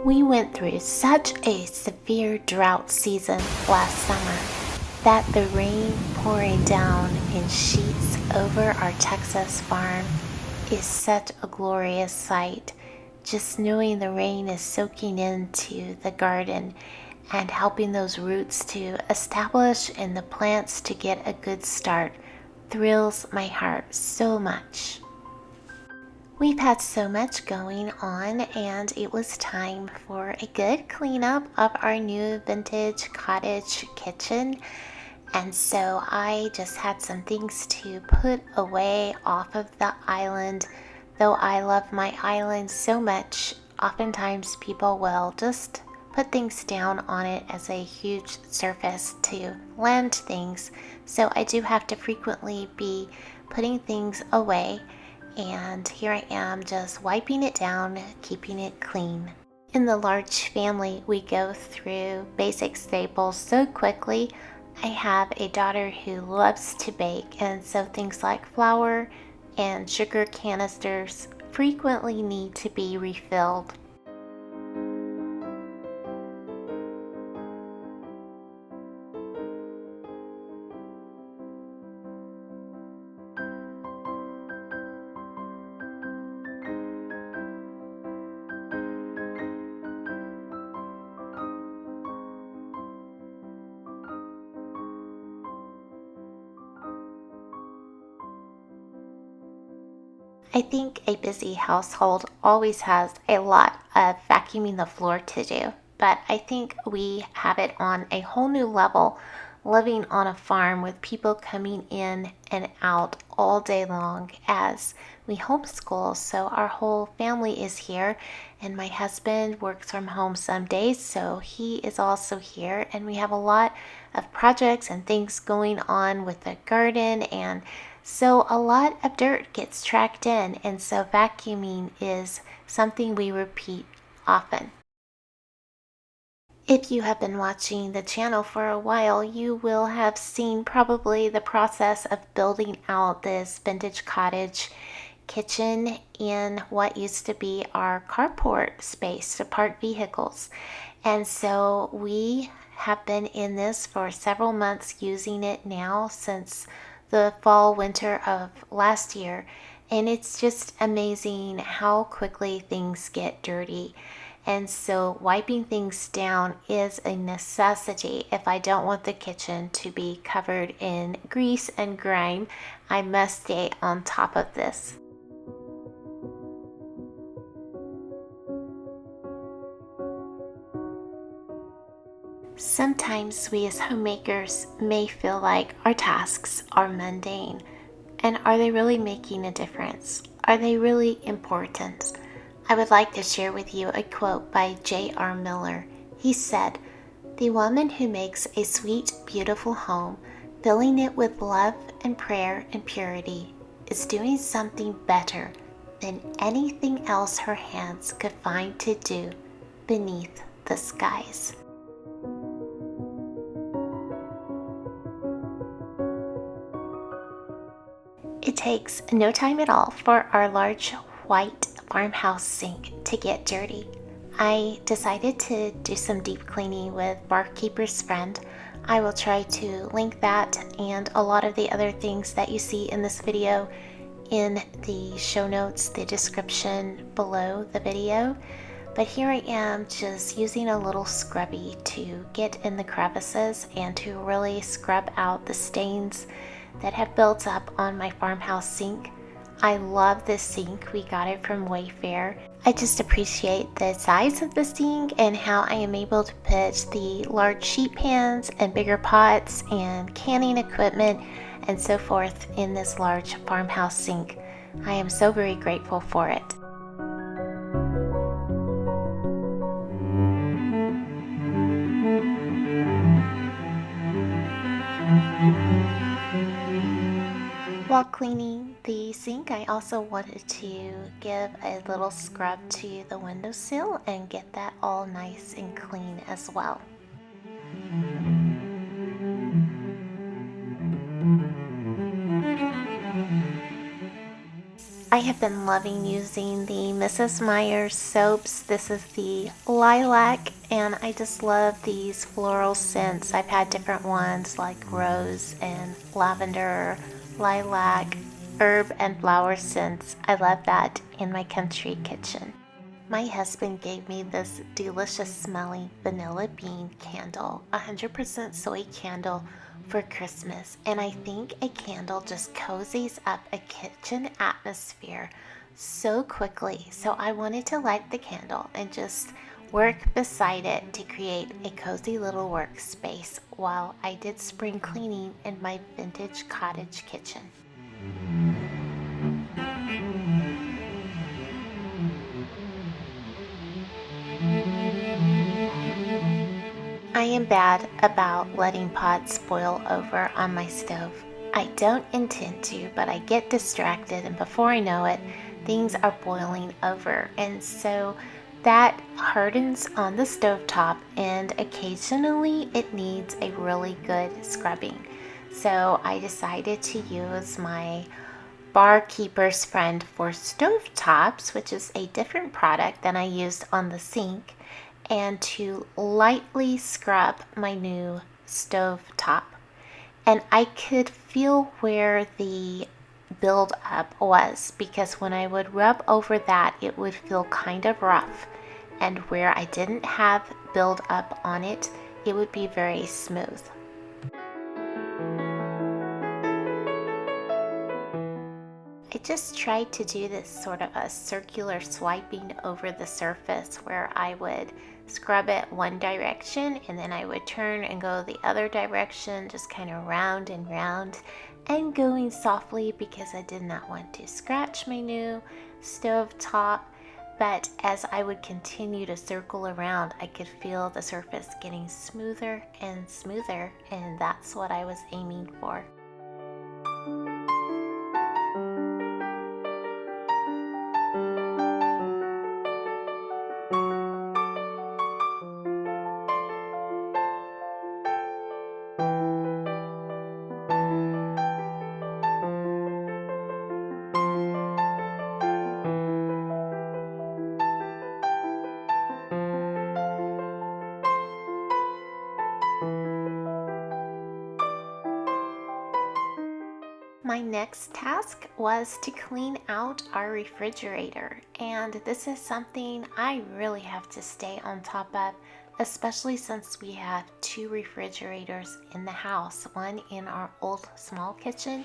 We went through such a severe drought season last summer that the rain pouring down in sheets over our Texas farm is such a glorious sight. Just knowing the rain is soaking into the garden and helping those roots to establish and the plants to get a good start thrills my heart so much. We've had so much going on, and it was time for a good cleanup of our new vintage cottage kitchen. And so I just had some things to put away off of the island. Though I love my island so much, oftentimes people will just put things down on it as a huge surface to land things. So I do have to frequently be putting things away. And here I am just wiping it down, keeping it clean. In the large family, we go through basic staples so quickly. I have a daughter who loves to bake, and so things like flour and sugar canisters frequently need to be refilled. I think a busy household always has a lot of vacuuming the floor to do, but I think we have it on a whole new level living on a farm with people coming in and out all day long as we homeschool. So our whole family is here, and my husband works from home some days, so he is also here, and we have a lot of projects and things going on with the garden, and so a lot of dirt gets tracked in, and so vacuuming is something we repeat often. If you have been watching the channel for a while, you will have seen probably the process of building out this vintage cottage kitchen in what used to be our carport space to park vehicles. And so we have been in this for several months, using it now since the fall winter of last year, and it's just amazing how quickly things get dirty. And so wiping things down is a necessity. If I don't want the kitchen to be covered in grease and grime, I must stay on top of this. Sometimes we as homemakers may feel like our tasks are mundane. And are they really making a difference? Are they really important? I would like to share with you a quote by J.R. Miller. He said, "The woman who makes a sweet, beautiful home, filling it with love and prayer and purity, is doing something better than anything else her hands could find to do beneath the skies." It takes no time at all for our large white farmhouse sink to get dirty. I decided to do some deep cleaning with Barkeeper's Friend. I will try to link that and a lot of the other things that you see in this video in the show notes, the description below the video. But here I am just using a little scrubby to get in the crevices and to really scrub out the stains that have built up on my farmhouse sink. I love this sink. We got it from Wayfair. I just appreciate the size of the sink and how I am able to put the large sheet pans and bigger pots and canning equipment and so forth in this large farmhouse sink. I am so very grateful for it. While cleaning the sink, I also wanted to give a little scrub to the windowsill and get that all nice and clean as well. I have been loving using the Mrs. Meyer's soaps. This is the lilac, and I just love these floral scents. I've had different ones like rose and lavender, lilac, herb and flower scents. I love that in my country kitchen. My husband gave me this delicious smelling vanilla bean candle, 100% soy candle for Christmas. And I think a candle just cozies up a kitchen atmosphere so quickly. So I wanted to light the candle and just work beside it to create a cozy little workspace while I did spring cleaning in my vintage cottage kitchen. I am bad about letting pots boil over on my stove. I don't intend to, but I get distracted, and before I know it, things are boiling over. And so that hardens on the stovetop, and occasionally it needs a really good scrubbing. So I decided to use my Barkeeper's Friend for stovetops, which is a different product than I used on the sink, and to lightly scrub my new stove top. And I could feel where the build up was, because when I would rub over that, it would feel kind of rough. And where I didn't have build up on it, it would be very smooth. I just tried to do this sort of a circular swiping over the surface where I would scrub it one direction and then I would turn and go the other direction, just kind of round and round, and going softly because I did not want to scratch my new stove top. But as I would continue to circle around, I could feel the surface getting smoother and smoother, and that's what I was aiming for. My next task was to clean out our refrigerator, and this is something I really have to stay on top of, especially since we have two refrigerators in the house, one in our old small kitchen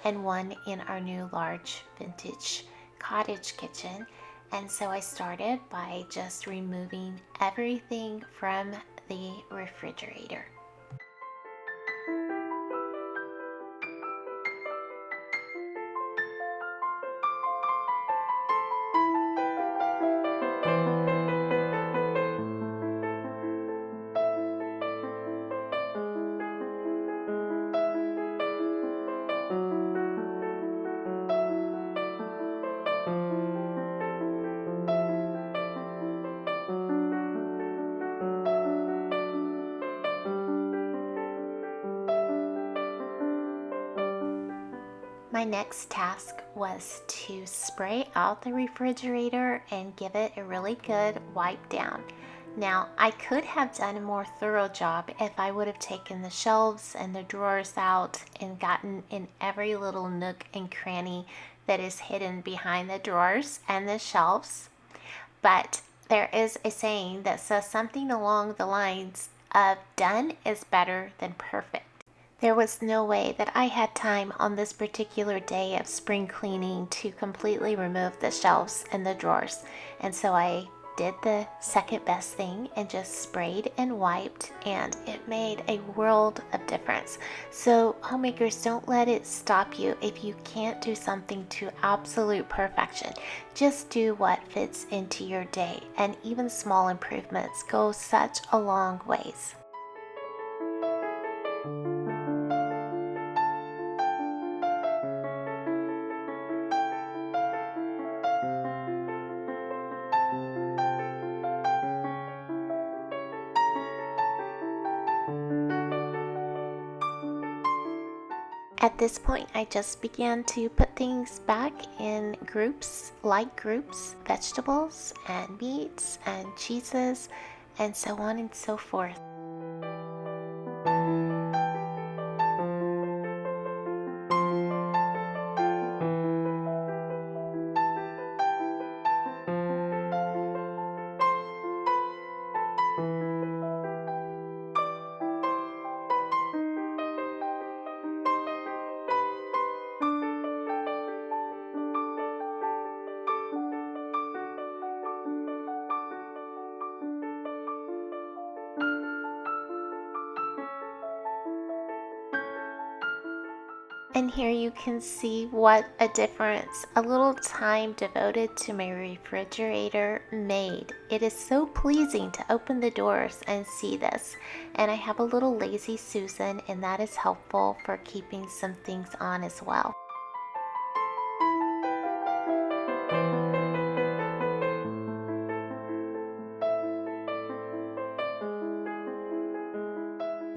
and one in our new large vintage cottage kitchen. And so I started by just removing everything from the refrigerator. My next task was to spray out the refrigerator and give it a really good wipe down. Now, I could have done a more thorough job if I would have taken the shelves and the drawers out and gotten in every little nook and cranny that is hidden behind the drawers and the shelves. But there is a saying that says something along the lines of done is better than perfect. There was no way that I had time on this particular day of spring cleaning to completely remove the shelves and the drawers, and so I did the second best thing and just sprayed and wiped, and it made a world of difference. So homemakers, don't let it stop you if you can't do something to absolute perfection. Just do what fits into your day, and even small improvements go such a long ways. At this point, I just began to put things back in groups, light groups, vegetables and meats and cheeses, and so on and so forth. And here you can see what a difference a little time devoted to my refrigerator made. It is so pleasing to open the doors and see this. And I have a little lazy Susan, and that is helpful for keeping some things on as well.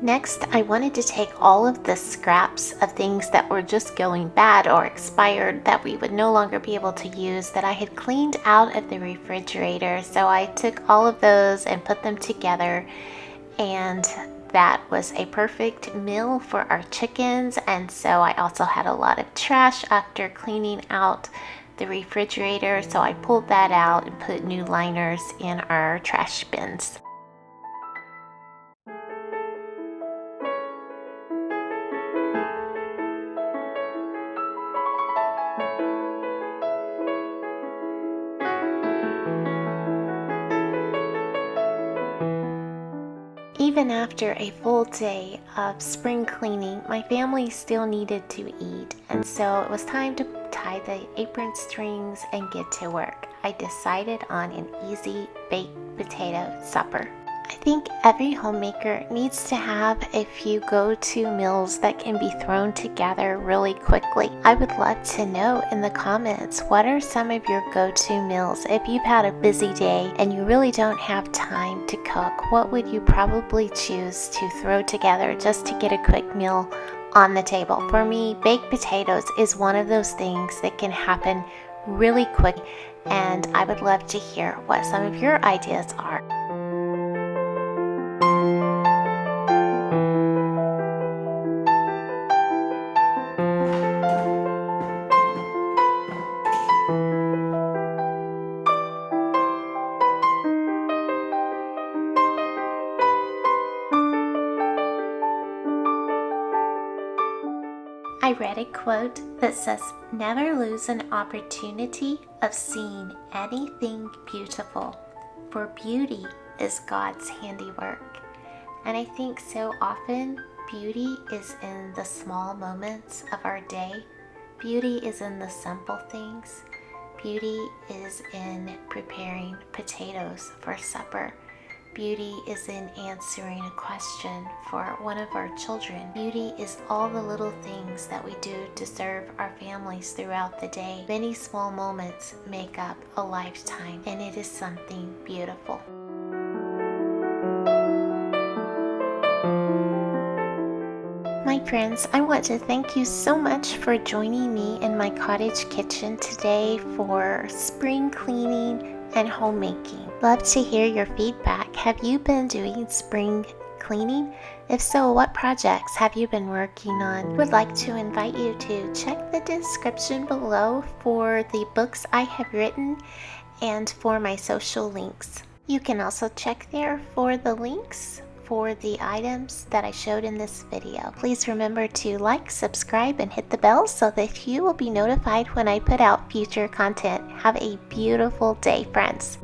Next, I wanted to take all of the scraps of things that were just going bad or expired that we would no longer be able to use that I had cleaned out of the refrigerator. So I took all of those and put them together, and that was a perfect meal for our chickens. And so I also had a lot of trash after cleaning out the refrigerator, so I pulled that out and put new liners in our trash bins. Even after a full day of spring cleaning, my family still needed to eat, and so it was time to tie the apron strings and get to work. I decided on an easy baked potato supper. I think every homemaker needs to have a few go-to meals that can be thrown together really quickly. I would love to know in the comments, what are some of your go-to meals? If you've had a busy day and you really don't have time to cook, what would you probably choose to throw together just to get a quick meal on the table? For me, baked potatoes is one of those things that can happen really quick, and I would love to hear what some of your ideas are. I read a quote that says, "Never lose an opportunity of seeing anything beautiful, for beauty is God's handiwork." And I think so often beauty is in the small moments of our day. Beauty is in the simple things. Beauty is in preparing potatoes for supper. Beauty is in answering a question for one of our children. Beauty is all the little things that we do to serve our families throughout the day. Many small moments make up a lifetime, and it is something beautiful. My friends, I want to thank you so much for joining me in my cottage kitchen today for spring cleaning and homemaking. Love to hear your feedback. Have you been doing spring cleaning? If so, what projects have you been working on? Would like to invite you to check the description below for the books I have written and for my social links. You can also check there for the links for the items that I showed in this video. Please remember to like, subscribe, and hit the bell so that you will be notified when I put out future content. Have a beautiful day, friends.